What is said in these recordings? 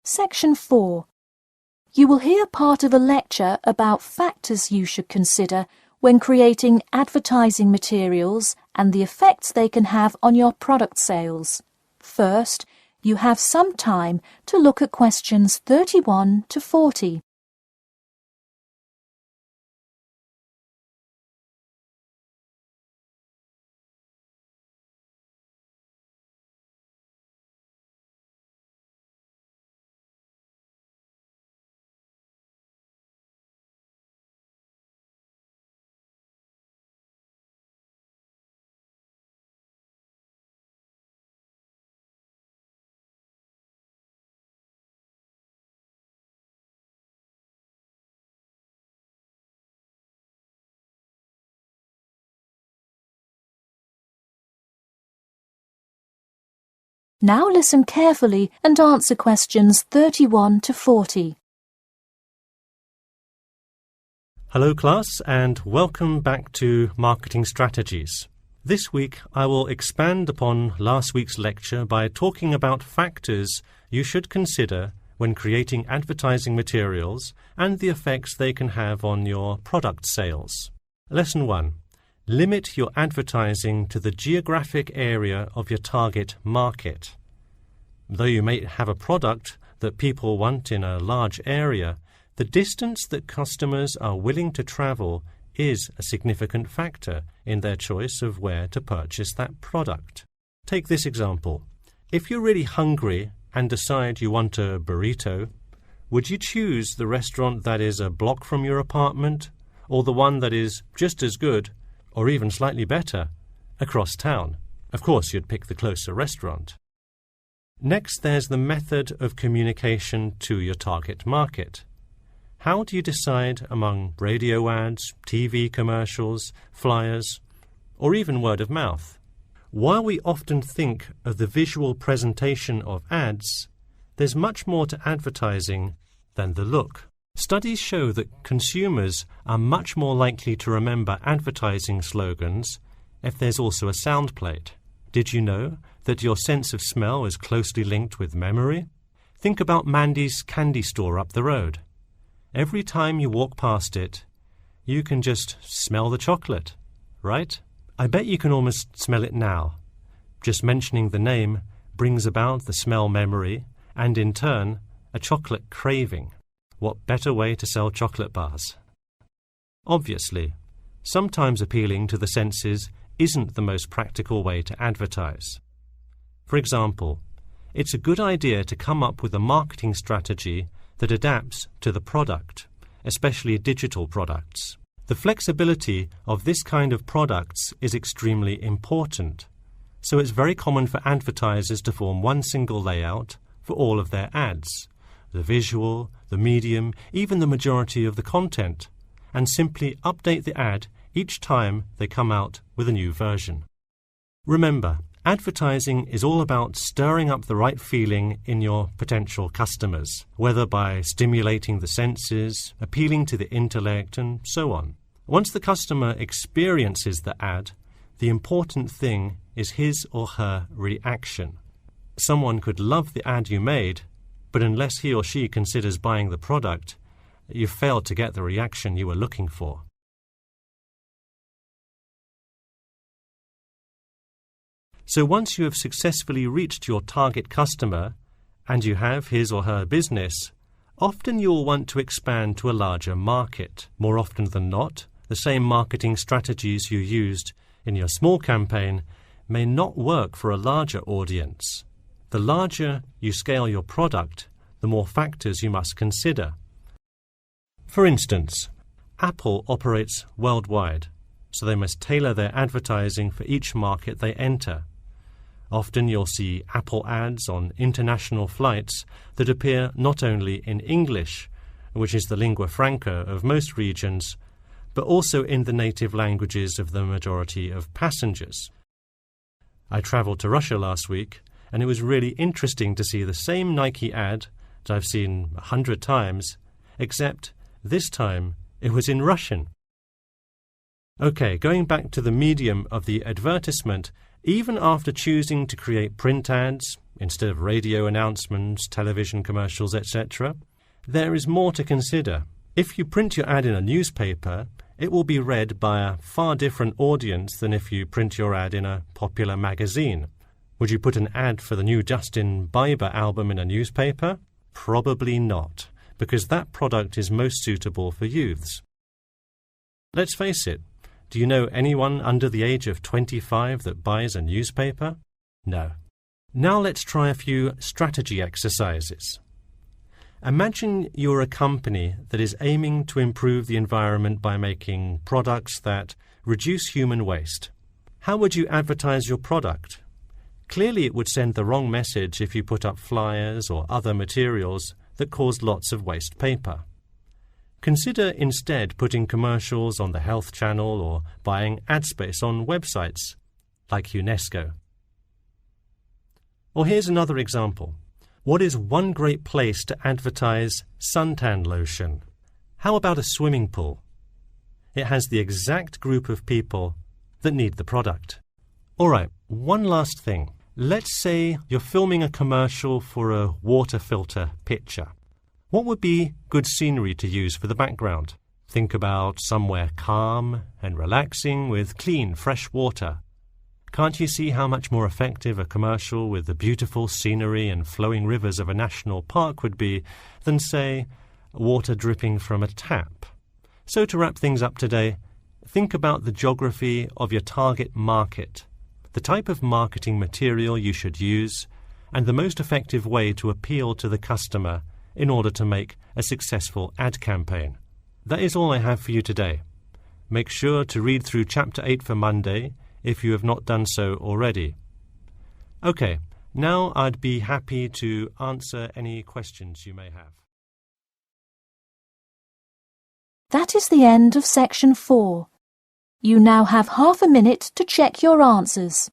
Section 4. You will hear part of a lecture about factors you should consider when creating advertising materials and the effects they can have on your product sales. First, you have some time to look at questions 31 to 40. Now listen carefully and answer questions 31 to 40. Hello class, and welcome back to Marketing Strategies. This week I will expand upon last week's lecture by talking about factors you should consider when creating advertising materials and the effects they can have on your product sales. Lesson 1. Limit your advertising to the geographic area of your target market. Though you may have a product that people want in a large area, the distance that customers are willing to travel is a significant factor in their choice of where to purchase that product. Take this example. If you're really hungry and decide you want a burrito, would you choose the restaurant that is a block from your apartment, or the one that is just as good, or even slightly better, across town? Of course, you'd pick the closer restaurant. Next, there's the method of communication to your target market. How do you decide among radio ads, TV commercials, flyers, or even word of mouth? While we often think of the visual presentation of ads, there's much more to advertising than the look. Studies show that consumers are much more likely to remember advertising slogans if there's also a sound plate. Did you know that your sense of smell is closely linked with memory? Think about Mandy's candy store up the road. Every time you walk past it, you can just smell the chocolate, right? I bet you can almost smell it now. Just mentioning the name brings about the smell memory and, in turn, a chocolate craving. What better way to sell chocolate bars? Obviously, sometimes appealing to the senses isn't the most practical way to advertise. For example, it's a good idea to come up with a marketing strategy that adapts to the product, especially digital products. The flexibility of this kind of products is extremely important, so it's very common for advertisers to form one single layout for all of their ads, the visual, the medium, even the majority of the content, and simply update the ad each time they come out with a new version. Remember, advertising is all about stirring up the right feeling in your potential customers, whether by stimulating the senses, appealing to the intellect, and so on. Once the customer experiences the ad, the important thing is his or her reaction. Someone could love the ad you made, but unless he or she considers buying the product, you've failed to get the reaction you were looking for. So once you have successfully reached your target customer, and you have his or her business, often you'll want to expand to a larger market. More often than not, the same marketing strategies you used in your small campaign may not work for a larger audience. The larger you scale your product, the more factors you must consider. For instance, Apple operates worldwide, so they must tailor their advertising for each market they enter. Often you'll see Apple ads on international flights that appear not only in English, which is the lingua franca of most regions, but also in the native languages of the majority of passengers. I travelled to Russia last week, and it was really interesting to see the same Nike ad that I've seen 100 times, except this time it was in Russian. Okay, going back to the medium of the advertisement, Even after choosing to create print ads instead of radio announcements, television commercials, etc., there is more to consider. If you print your ad in a newspaper, it will be read by a far different audience than if you print your ad in a popular magazine. Would you put an ad for the new Justin Bieber album in a newspaper? Probably not, because that product is most suitable for youths. Let's face it, do you know anyone under the age of 25 that buys a newspaper? No. Now let's try a few strategy exercises. Imagine you're a company that is aiming to improve the environment by making products that reduce human waste. How would you advertise your product? Clearly it would send the wrong message if you put up flyers or other materials that cause lots of waste paper. Consider instead putting commercials on the Health Channel or buying ad space on websites like UNESCO. Or here's another example. What is one great place to advertise suntan lotion? How about a swimming pool? It has the exact group of people that need the product. All right, one last thing. Let's say you're filming a commercial for a water filter pitcher. What would be good scenery to use for the background? Think about somewhere calm and relaxing with clean, fresh water. Can't you see how much more effective a commercial with the beautiful scenery and flowing rivers of a national park would be than, say, water dripping from a tap? So to wrap things up today, think about the geography of your target market, the type of marketing material you should use, and the most effective way to appeal to the customer in order to make a successful ad campaign. That is all I have for you today. Make sure to read through Chapter 8 for Monday if you have not done so already. Okay, now I'd be happy to answer any questions you may have. That is the end of Section 4. You now have half a minute to check your answers.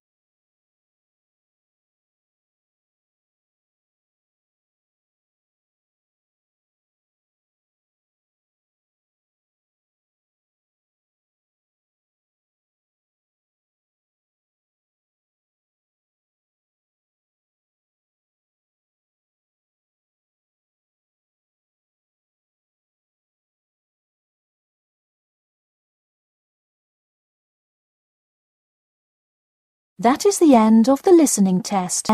That is the end of the listening test.